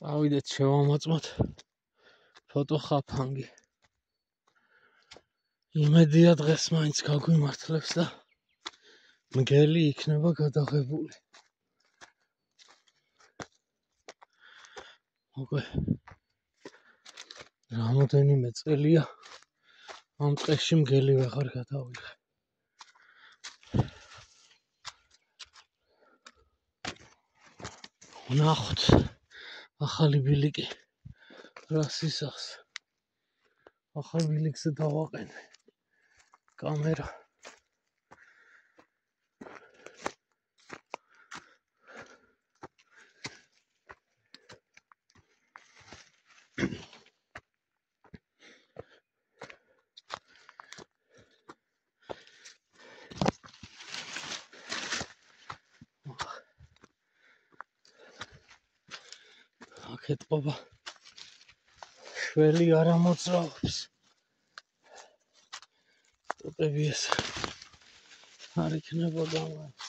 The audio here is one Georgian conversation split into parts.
წავიდეთ შევამოწმოთ ფოტოხაფანგი. იმედია დღეს მაინც გაგვიმართლებს და მგელი იქნება გადაღებული. უკვე რამოდენიმე წელია ამ ტყეში მგელი ვეღარ გადავიღე. ვნახოთ ახალი ბილიკი რას ისახს. ახალ ბილიკზე დავაყენე კამერა. ეთყობა შველი არ ამოძრაობს. ტოტები ეს არ იქნება გამაქვს.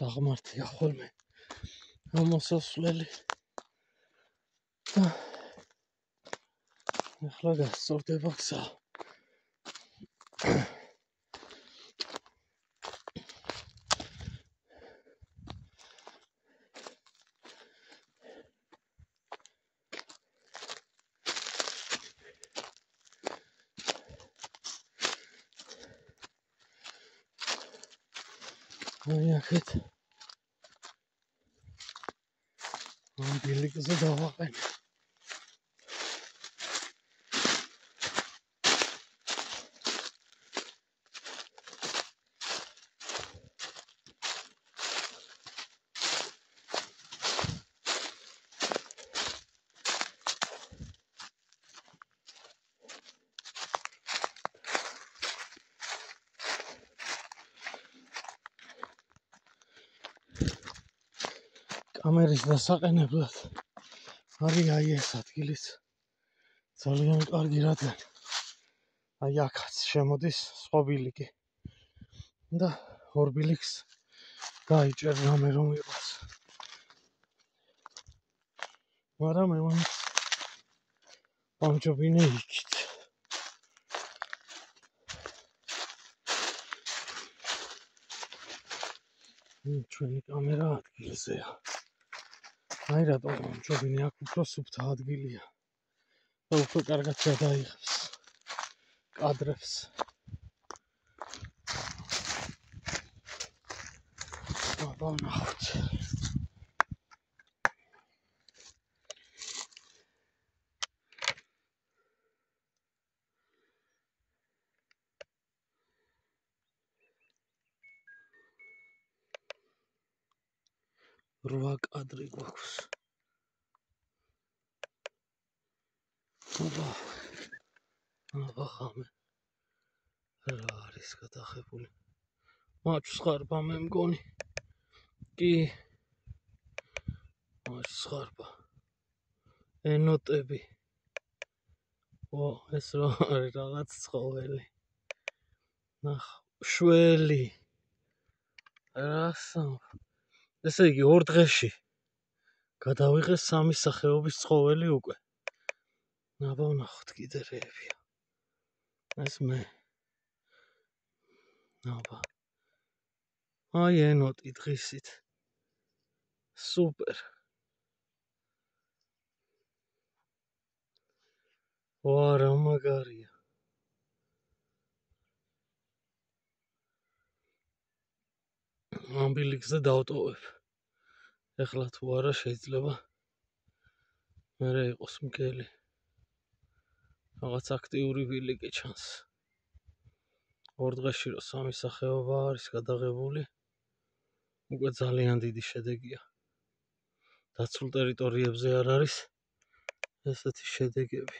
საღმართია ხოლმე ამოსასვლელი და ახლა გასწორდება გზა. აქეთ ამ ბილიკზე დავაყენე. კამერის დასაყენებლად არის აი ეს ადგილიც ძალიან კარგი, რადგან აი აქაც შემოდის სხვა ბილიკი და ორ ბილიკს გაიჭერ რამე რომ იყოს. მაგრამ მე მაინც ვამჯობინე იქით. ჩვენი კამერა ადგილზეა. აი რატომ ვამჯობინე, აქ უფრო სუფთა ადგილია და უფრო კარგად გადაიღებს კადრებს. აბა ვნახოთ. რვა კადრი გვაქვს. აბა ხამე რა არის გადაღებული. მაჩვს ხარბა მე მგონი. კი მაჩვს ხარბა. ენოტები. ეს რა არის, რაღაც ცხოველი. ნახ, შველი. რასა ესე იგი ორ დღეში გადავიღე სამი სახეობის ცხოველი უკვე. აბა ვნახოთ კიდე რეებია. ეს მე. აბა. აი ენოტი დღისით. სუპერ. ვა რა მაგარია. ამ ბილიკზე დავტოვებ. ეხლა თუ არა შეიძლება მერე იყოს მგელი. რაღაც აქტიური ბილიკი ჩანს. ორ დღეში რომ სამი სახეობა არის გადაღებული, უკვე ძალიან დიდი შედეგია. დაცულ ტერიტორიებზე არ არის ესეთი შედეგები.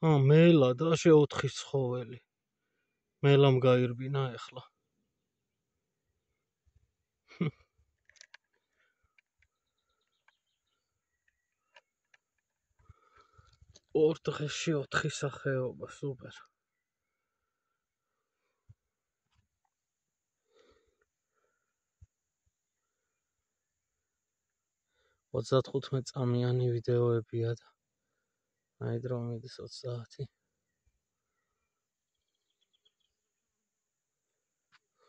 მელა და 4 ცხოველი. მელამ გაირბინა ეხლა. ორ დღეში 4 სახეობა, სუპერ. $35 წამიანი ვიდეოებია და აი დრო მიდის 30.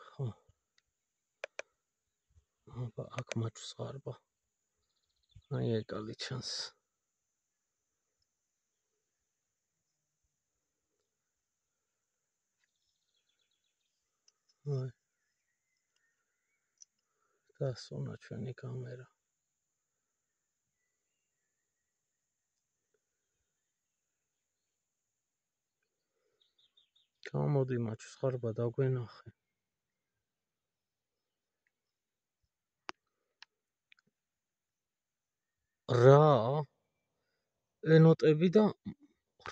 ხო. აბა აქ მაჩვს ღარბა. აი ეკალი ჩანს. აი. დასუნა ჩვენი კამერა. გამოდი მაჩვს ღარბა დაგვენახე. რა ენოტები და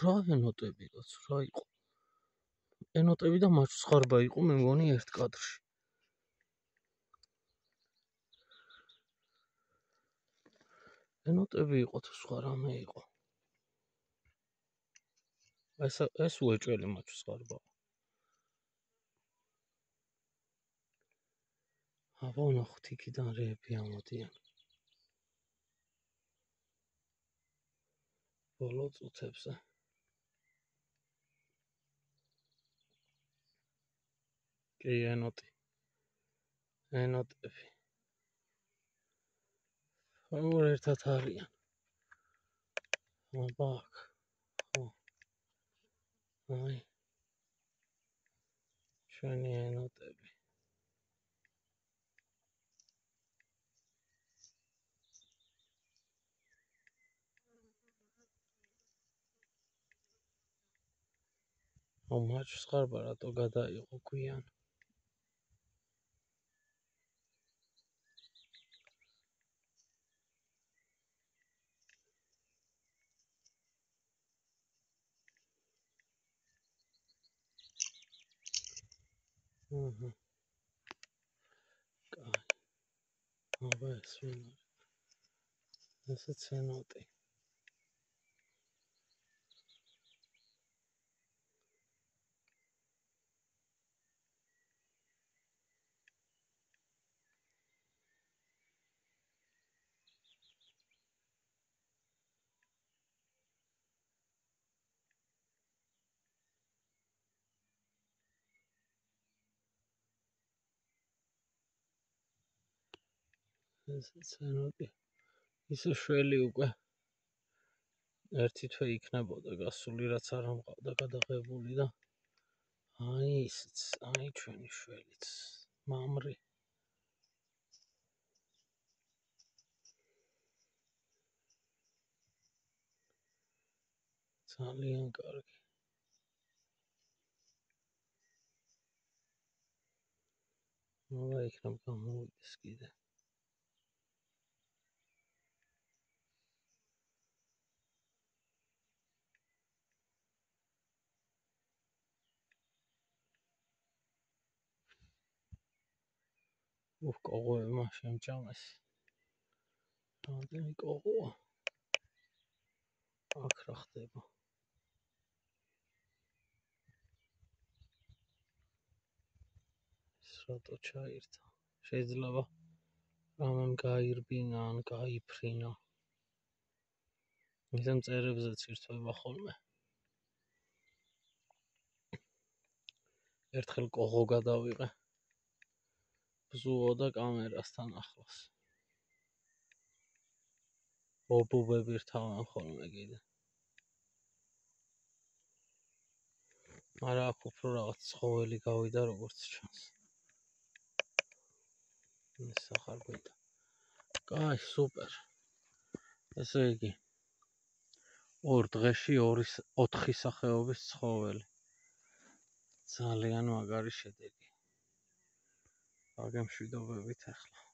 რა ენოტები რა იყო? ენოტები და მაჩვს ღარბა იყო, მე მგონი ერთ კადრში. ენოტები იყო თუ სხვა რამე იყო? ეს უეჭველი მაჩვს ღარბა. აბა ნახოთ იქიდან რეები ამოდიან. ბოლო წუთებზე. კი ენოტები. როგორ ერთად არიან. აბა აქ. ხო. აი. ჩვენი ენოტები. მაჩვს ღარბა რატო გადაიღო გვიან? კაი. აბა ეს ვინ არის? ესეც ენოტი. ესეც ენოტი. ისე შველი უკვე. ერთი თვე იქნებოდა გასული, რაც არ მყავდა გადაღებული და აი ისიც, აი ჩვენი შველიც. მამრი. ძალიან კარგი. აბა იქნებ გამოვიდეს კიდე. კოღოებმა შემჭამეს. რამდენი კოღოა? აქ რა ხდება? ეს რატო ჩაირთა? შეიძლება რამემ გაირბინა ან გაიფრინა. ისე მწერებზეც ირთვება ხოლმე. ერთხელ კოღო გადავიღე. ბზუო და კამერასთან ახლოს. ობუბები რთავენ ხოლმე კიდე. არა აქ უფრო რაღაც ცხოველი გავიდა როგორც ჩანს. ეს ახალ გვიდა. კაი, სუპერ. ესე იგი 2 დღეში 4 სახეობის ცხოველი. ძალიან მაგარი შედეგი. აგემშვიდობებით ახლა.